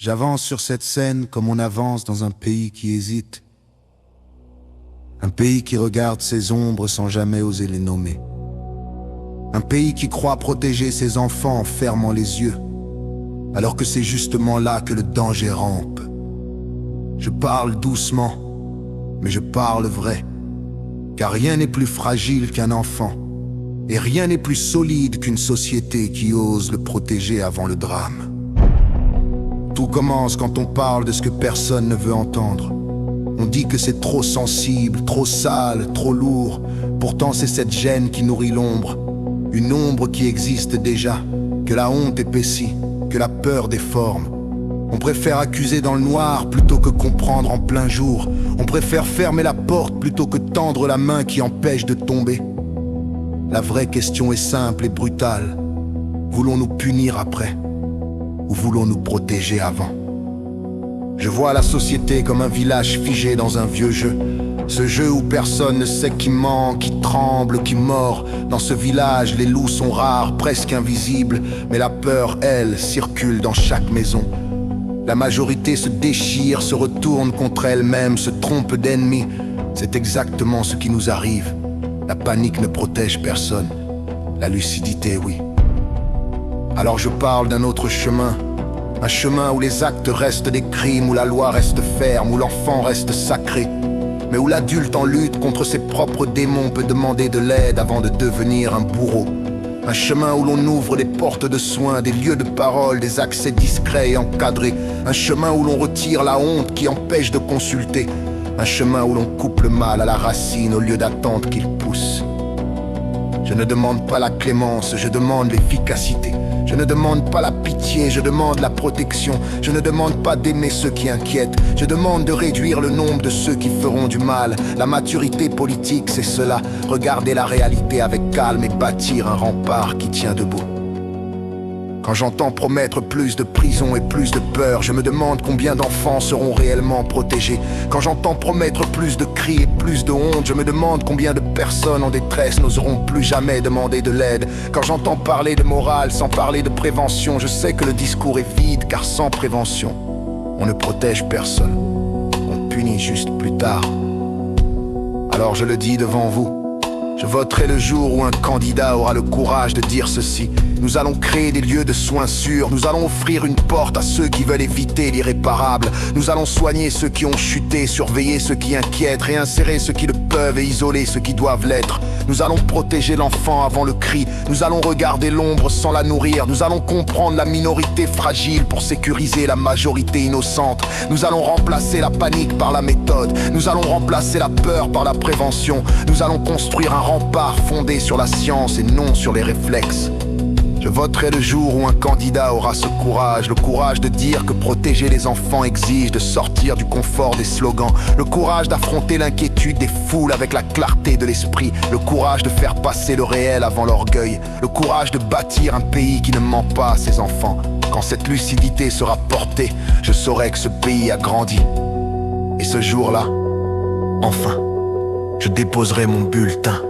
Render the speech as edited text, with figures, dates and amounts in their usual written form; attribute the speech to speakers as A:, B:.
A: J'avance sur cette scène comme on avance dans un pays qui hésite. Un pays qui regarde ses ombres sans jamais oser les nommer. Un pays qui croit protéger ses enfants en fermant les yeux, alors que c'est justement là que le danger rampe. Je parle doucement, mais je parle vrai, car rien n'est plus fragile qu'un enfant, et rien n'est plus solide qu'une société qui ose le protéger avant le drame. Tout commence quand on parle de ce que personne ne veut entendre. On dit que c'est trop sensible, trop sale, trop lourd. Pourtant c'est cette gêne qui nourrit l'ombre. Une ombre qui existe déjà, que la honte épaissit, que la peur déforme. On préfère accuser dans le noir plutôt que comprendre en plein jour. On préfère fermer la porte plutôt que tendre la main qui empêche de tomber. La vraie question est simple et brutale. Voulons-nous punir après ? Ou voulons-nous protéger avant? Je vois la société comme un village figé dans un vieux jeu. Ce jeu où personne ne sait qui ment, qui tremble, qui mord. Dans ce village, les loups sont rares, presque invisibles. Mais la peur, elle, circule dans chaque maison. La majorité se déchire, se retourne contre elle-même, se trompe d'ennemis. C'est exactement ce qui nous arrive. La panique ne protège personne. La lucidité, oui. Alors je parle d'un autre chemin. Un chemin où les actes restent des crimes, où la loi reste ferme, où l'enfant reste sacré. Mais où l'adulte en lutte contre ses propres démons peut demander de l'aide avant de devenir un bourreau. Un chemin où l'on ouvre des portes de soins, des lieux de parole, des accès discrets et encadrés. Un chemin où l'on retire la honte qui empêche de consulter. Un chemin où l'on coupe le mal à la racine au lieu d'attendre qu'il pousse. Je ne demande pas la clémence, je demande l'efficacité. Je ne demande pas la pitié, je demande la protection. Je ne demande pas d'aimer ceux qui inquiètent. Je demande de réduire le nombre de ceux qui feront du mal. La maturité politique, c'est cela. Regarder la réalité avec calme et bâtir un rempart qui tient debout. Quand j'entends promettre plus de prison et plus de peur, je me demande combien d'enfants seront réellement protégés. Quand j'entends promettre plus de cris et plus de honte, je me demande combien de personnes en détresse n'oseront plus jamais demander de l'aide. Quand j'entends parler de morale sans parler de prévention, je sais que le discours est vide, car sans prévention, on ne protège personne. On punit juste plus tard. Alors je le dis devant vous. Je voterai le jour où un candidat aura le courage de dire ceci. Nous allons créer des lieux de soins sûrs. Nous allons offrir une porte à ceux qui veulent éviter l'irréparable. Nous allons soigner ceux qui ont chuté, surveiller ceux qui inquiètent, réinsérer ceux qui le peuvent et isoler ceux qui doivent l'être. Nous allons protéger l'enfant avant le cri. Nous allons regarder l'ombre sans la nourrir. Nous allons comprendre la minorité fragile pour sécuriser la majorité innocente. Nous allons remplacer la panique par la méthode. Nous allons remplacer la peur par la prévention. Nous allons construire un rempart fondé sur la science et non sur les réflexes. Je voterai le jour où un candidat aura ce courage, le courage de dire que protéger les enfants exige de sortir du confort des slogans, le courage d'affronter l'inquiétude des foules avec la clarté de l'esprit, le courage de faire passer le réel avant l'orgueil, le courage de bâtir un pays qui ne ment pas à ses enfants. Quand cette lucidité sera portée, je saurai que ce pays a grandi. Et ce jour-là, enfin, je déposerai mon bulletin.